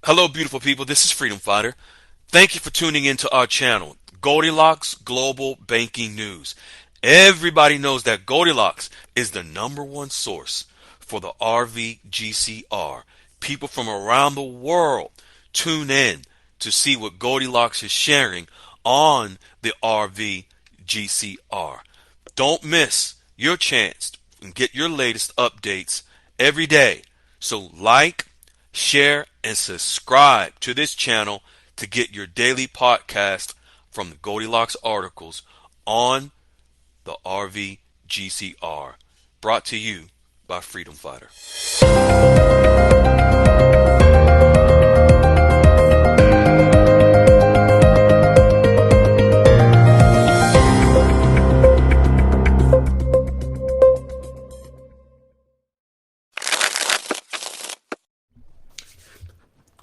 Hello, beautiful people. This is Freedom Fighter. Thank you for tuning into our channel, Goldilocks Global Banking News. Everybody knows that Goldilocks is the number one source for the RVGCR. People from around the world tune in to see what Goldilocks is sharing on the RVGCR. Don't miss your chance and get your latest updates every day. So like, share, and subscribe to this channel to get your daily podcast from the Goldilocks articles on the RVGCR. Brought to you by Freedom Fighter.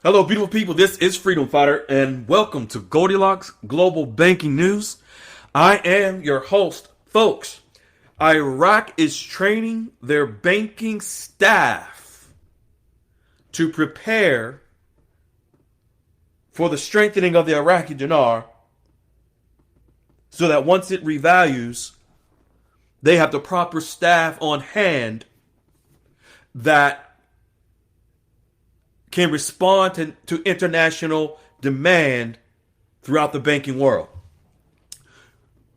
Hello, beautiful people. This is Freedom Fighter, and welcome to Goldilocks Global Banking News. I am your host, folks. Iraq is training their banking staff to prepare for the strengthening of the Iraqi dinar so that once it revalues, they have the proper staff on hand that can respond to international demand throughout the banking world.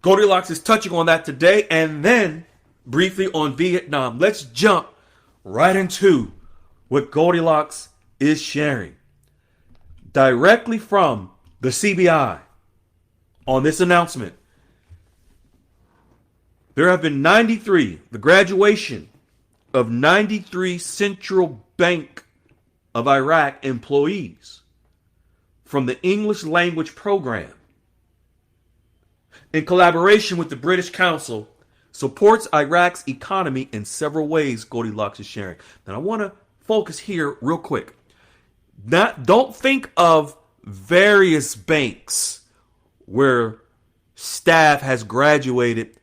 Goldilocks is touching on that today, and then briefly on Vietnam. Let's jump right into what Goldilocks is sharing directly from the CBI on this announcement. There have been the graduation of 93 Central Bank of Iraq employees from the English language program in collaboration with the British Council supports Iraq's economy in several ways, Goldilocks is sharing. Now I want to focus here real quick. Don't think of various banks where staff has graduated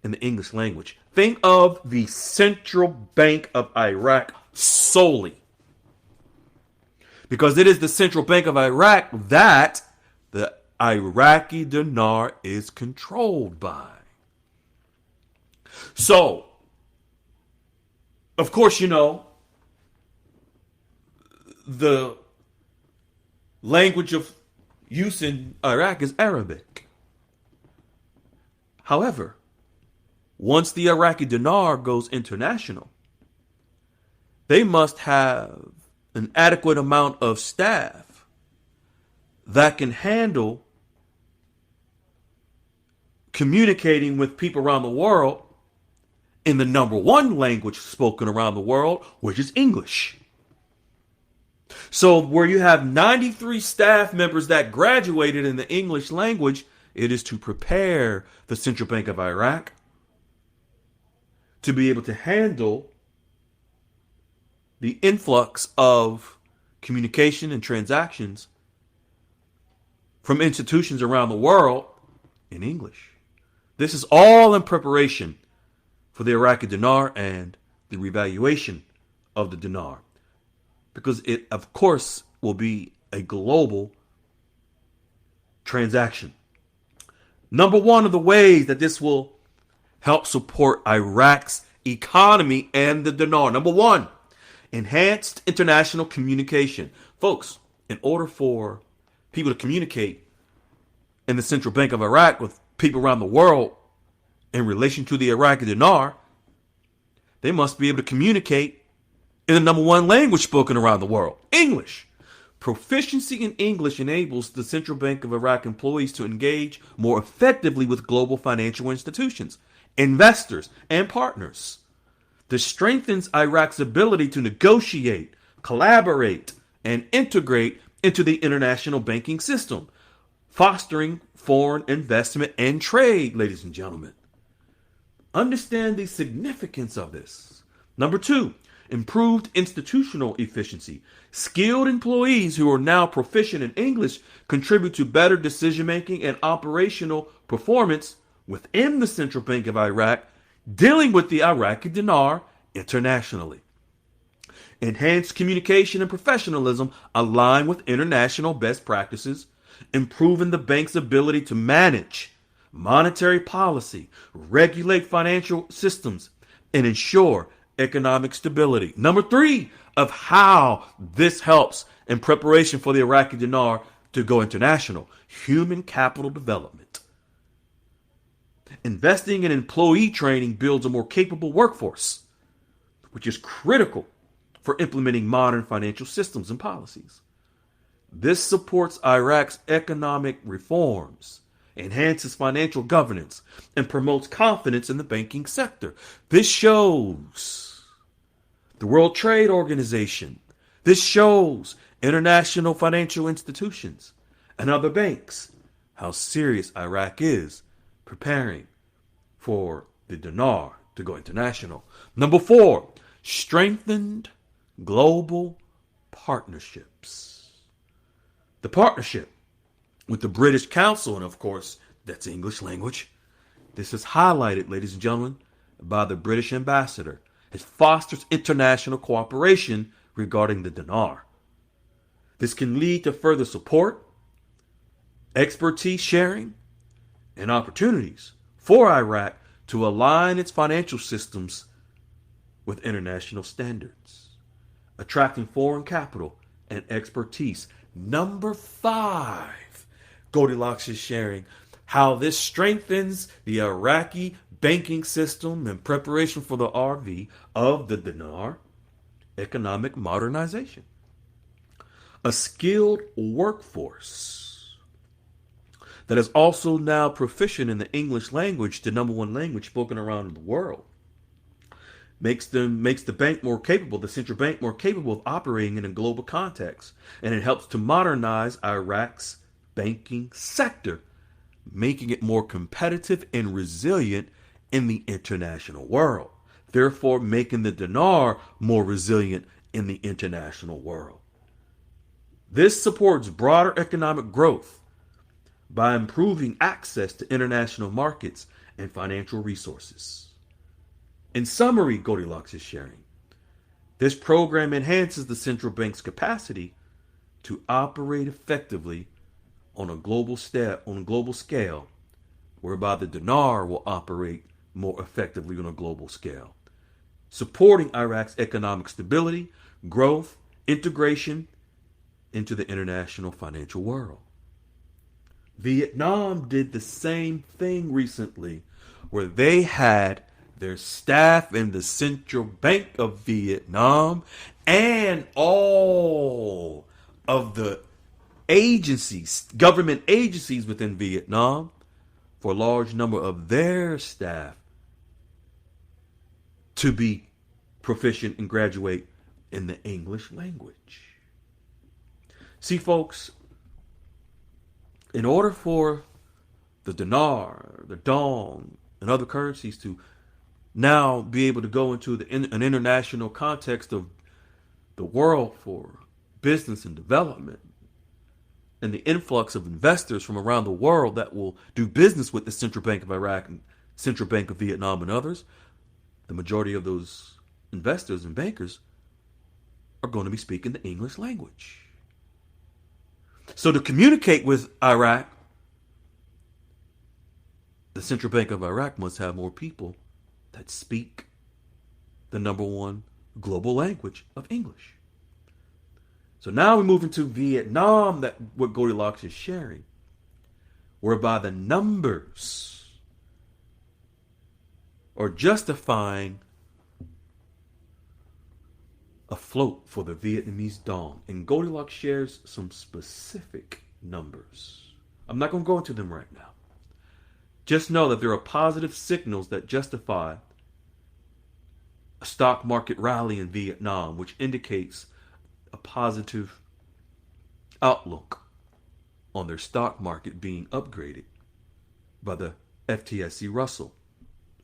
in the English language. Think of the Central Bank of Iraq solely. Because it is the Central Bank of Iraq that the Iraqi dinar is controlled by. So, of course, you know, the language of use in Iraq is Arabic. However, once the Iraqi dinar goes international, they must have an adequate amount of staff that can handle communicating with people around the world in the number one language spoken around the world, which is English. So where you have 93 staff members that graduated in the English language, it is to prepare the Central Bank of Iraq to be able to handle the influx of communication and transactions from institutions around the world in English. This is all in preparation for the Iraqi dinar and the revaluation of the dinar, because it, of course, will be a global transaction. Number one of the ways that this will help support Iraq's economy and the dinar. Number one, enhanced international communication. Folks, in order for people to communicate in the Central Bank of Iraq with people around the world in relation to the Iraqi dinar, they must be able to communicate in the number one language spoken around the world, English. Proficiency in English enables the Central Bank of Iraq employees to engage more effectively with global financial institutions, investors, and partners. This strengthens Iraq's ability to negotiate, collaborate, and integrate into the international banking system, fostering foreign investment and trade, ladies and gentlemen. Understand the significance of this. Number two, improved institutional efficiency. Skilled employees who are now proficient in English contribute to better decision-making and operational performance within the Central Bank of Iraq, dealing with the Iraqi dinar internationally. Enhanced communication and professionalism align with international best practices, improving the bank's ability to manage monetary policy, regulate financial systems, and ensure economic stability. Number three of how this helps in preparation for the Iraqi dinar to go international: human capital development. Investing in employee training builds a more capable workforce, which is critical for implementing modern financial systems and policies. This supports Iraq's economic reforms, enhances financial governance, and promotes confidence in the banking sector. This shows the World Trade Organization. This shows international financial institutions and other banks how serious Iraq is preparing for the dinar to go international. Number four, strengthened global partnerships. The partnership with the British Council, and of course, that's English language. This is highlighted, ladies and gentlemen, by the British ambassador. It fosters international cooperation regarding the dinar. This can lead to further support, expertise sharing, and opportunities for Iraq to align its financial systems with international standards, attracting foreign capital and expertise. Number five, Goldilocks is sharing how this strengthens the Iraqi banking system in preparation for the RV of the dinar: economic modernization. A skilled workforce that is also now proficient in the English language, the number one language spoken around the world, makes the bank more capable, the central bank more capable of operating in a global context, and it helps to modernize Iraq's banking sector, making it more competitive and resilient in the international world, therefore making the dinar more resilient in the international world. This supports broader economic growth by improving access to international markets and financial resources. In summary, Goldilocks is sharing, this program enhances the central bank's capacity to operate effectively on a global scale, whereby the dinar will operate more effectively on a global scale, supporting Iraq's economic stability, growth, integration into the international financial world. Vietnam did the same thing recently, where they had their staff in the Central Bank of Vietnam and all of the agencies, government agencies within Vietnam, for a large number of their staff to be proficient and graduate in the English language. See, folks, in order for the dinar, the dong, and other currencies to now be able to go into an international context of the world for business and development, and the influx of investors from around the world that will do business with the Central Bank of Iraq and Central Bank of Vietnam and others, the majority of those investors and bankers are going to be speaking the English language. So to communicate with Iraq, the Central Bank of Iraq must have more people that speak the number one global language of English. So now we move into Vietnam, that what Goldilocks is sharing, whereby the numbers are justifying a float for the Vietnamese dong. And Goldilocks shares some specific numbers. I'm not going to go into them right now. Just know that there are positive signals that justify a stock market rally in Vietnam, which indicates a positive outlook on their stock market being upgraded by the FTSE Russell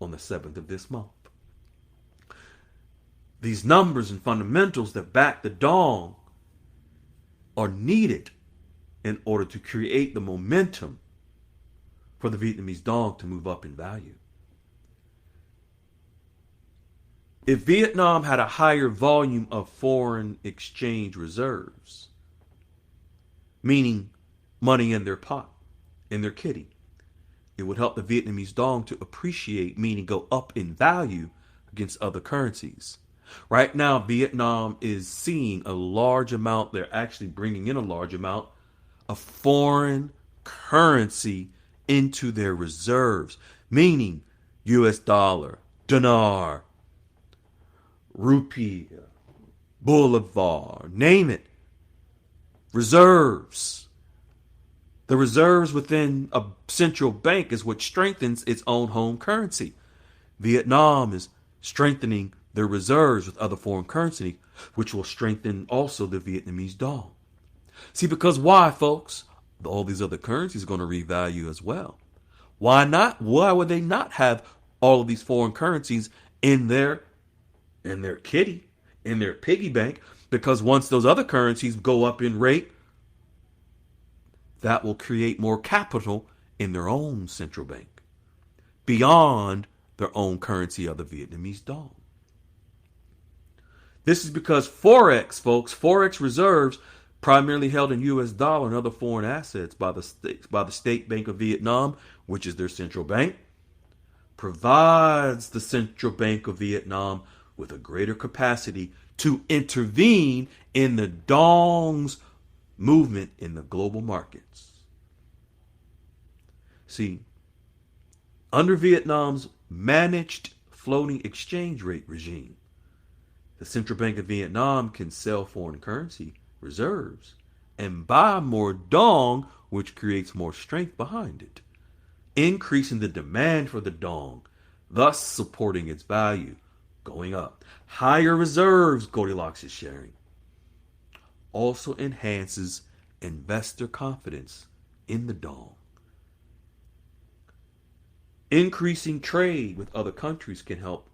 on the 7th of this month. These numbers and fundamentals that back the dong are needed in order to create the momentum for the Vietnamese dong to move up in value. If Vietnam had a higher volume of foreign exchange reserves, meaning money in their pot, in their kitty, it would help the Vietnamese dong to appreciate, meaning go up in value against other currencies. Right now, Vietnam is seeing a large amount, they're actually bringing in a large amount of foreign currency into their reserves, meaning US dollar, dinar, rupee, bolivar, name it, reserves. The reserves within a central bank is what strengthens its own home currency. Vietnam is strengthening their reserves with other foreign currency, which will strengthen also the Vietnamese dong. See, because why, folks? All these other currencies are going to revalue as well. Why not? Why would they not have all of these foreign currencies in their kitty, in their piggy bank? Because once those other currencies go up in rate, that will create more capital in their own central bank, beyond their own currency of the Vietnamese dong. This is because Forex, folks, Forex reserves primarily held in US dollar and other foreign assets by the State Bank of Vietnam, which is their central bank, provides the Central Bank of Vietnam with a greater capacity to intervene in the dong's movement in the global markets. See, under Vietnam's managed floating exchange rate regime, the Central Bank of Vietnam can sell foreign currency reserves and buy more dong, which creates more strength behind it, increasing the demand for the dong, thus supporting its value going up. Higher reserves, Goldilocks is sharing, also enhances investor confidence in the dong. Increasing trade with other countries can help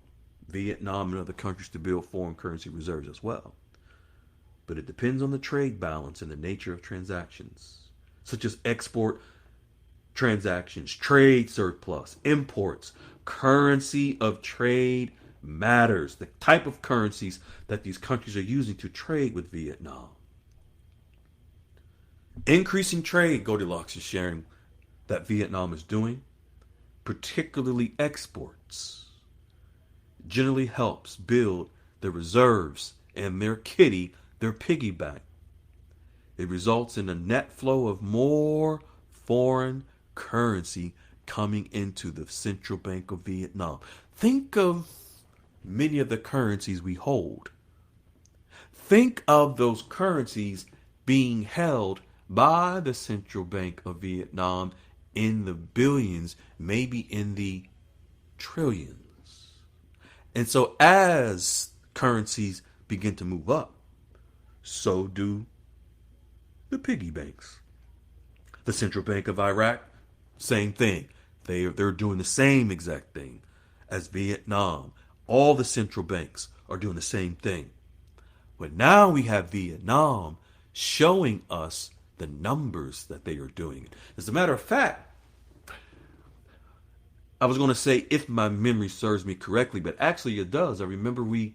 Vietnam and other countries to build foreign currency reserves as well. But it depends on the trade balance and the nature of transactions, such as export transactions, trade surplus, imports. Currency of trade matters. The type of currencies that these countries are using to trade with Vietnam. Increasing trade, Goldilocks is sharing, that Vietnam is doing, particularly exports, generally helps build their reserves and their kitty, their piggy bank. It results in a net flow of more foreign currency coming into the Central Bank of Vietnam. Think of many of the currencies we hold. Think of those currencies being held by the Central Bank of Vietnam in the billions, maybe in the trillions. And so as currencies begin to move up, so do the piggy banks. The Central Bank of Iraq, same thing. They're doing the same exact thing as Vietnam. All the central banks are doing the same thing. But now we have Vietnam showing us the numbers that they are doing. As a matter of fact, I was going to say if my memory serves me correctly, but actually it does. I remember we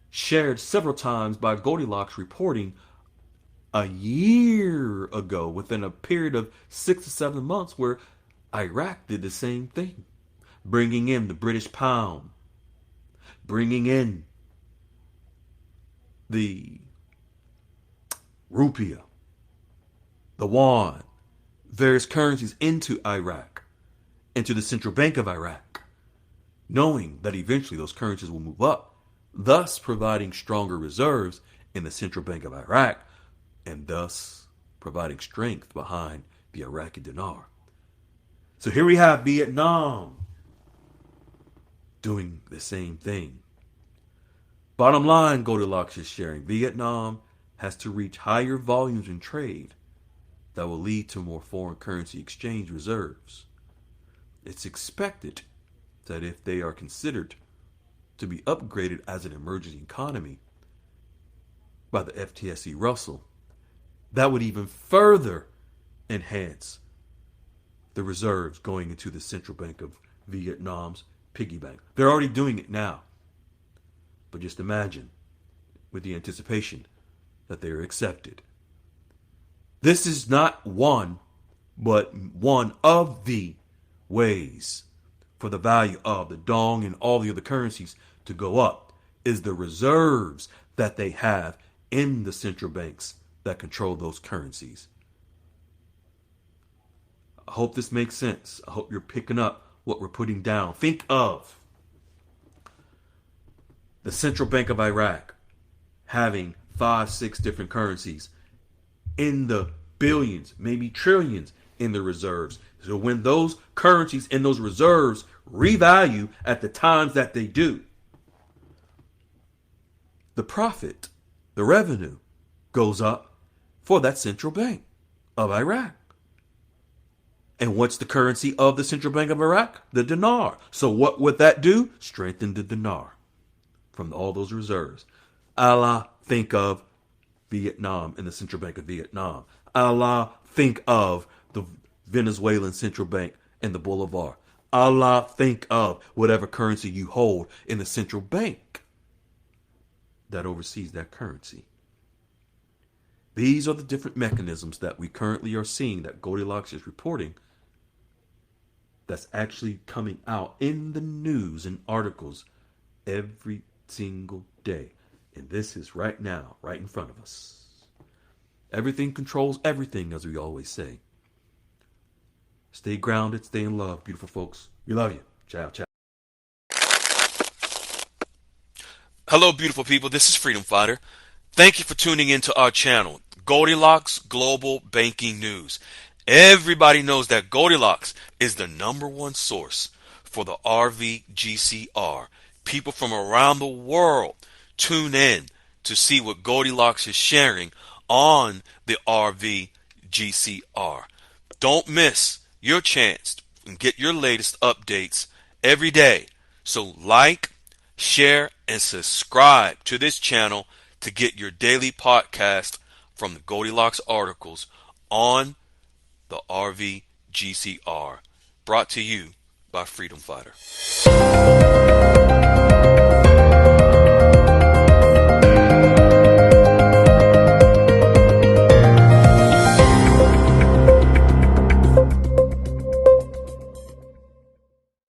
shared several times by Goldilocks reporting a year ago, within a period of 6 to 7 months, where Iraq did the same thing, bringing in the British pound, bringing in the rupiah, the yuan, various currencies into Iraq, into the Central Bank of Iraq, knowing that eventually those currencies will move up, thus providing stronger reserves in the Central Bank of Iraq, and thus providing strength behind the Iraqi dinar. So here we have Vietnam doing the same thing. Bottom line, Goldilocks is sharing, Vietnam has to reach higher volumes in trade that will lead to more foreign currency exchange reserves. It's expected that if they are considered to be upgraded as an emerging economy by the FTSE Russell, that would even further enhance the reserves going into the Central Bank of Vietnam's piggy bank. They're already doing it now. But just imagine with the anticipation that they are accepted. This is not one, but one of the ways for the value of the dong and all the other currencies to go up is the reserves that they have in the central banks that control those currencies. I hope this makes sense. I hope you're picking up what we're putting down. Think of the Central Bank of Iraq having 5, 6 different currencies in the billions, maybe trillions in the reserves. So when those currencies in those reserves revalue at the times that they do, the profit, the revenue goes up for that central bank of Iraq. And what's the currency of the Central Bank of Iraq? The dinar. So what would that do? Strengthen the dinar from all those reserves. Allah, think of Vietnam and the Central Bank of Vietnam. Allah, think of the Venezuelan Central Bank and the Bolivar. Allah, think of whatever currency you hold in the central bank that oversees that currency. These are the different mechanisms that we currently are seeing that Goldilocks is reporting that's actually coming out in the news and articles every single day. And this is right now, right in front of us. Everything controls everything, as we always say. Stay grounded, stay in love, beautiful folks. We love you. Ciao, ciao. Hello, beautiful people. This is Freedom Fighter. Thank you for tuning into our channel, Goldilocks Global Banking News. Everybody knows that Goldilocks is the #1 source for the RVGCR. People from around the world tune in to see what Goldilocks is sharing on the RVGCR. Don't miss your chance and get your latest updates every day. So like, share, and subscribe to this channel to get your daily podcast from the Goldilocks articles on the RVGCR. Brought to you by Freedom Fighter.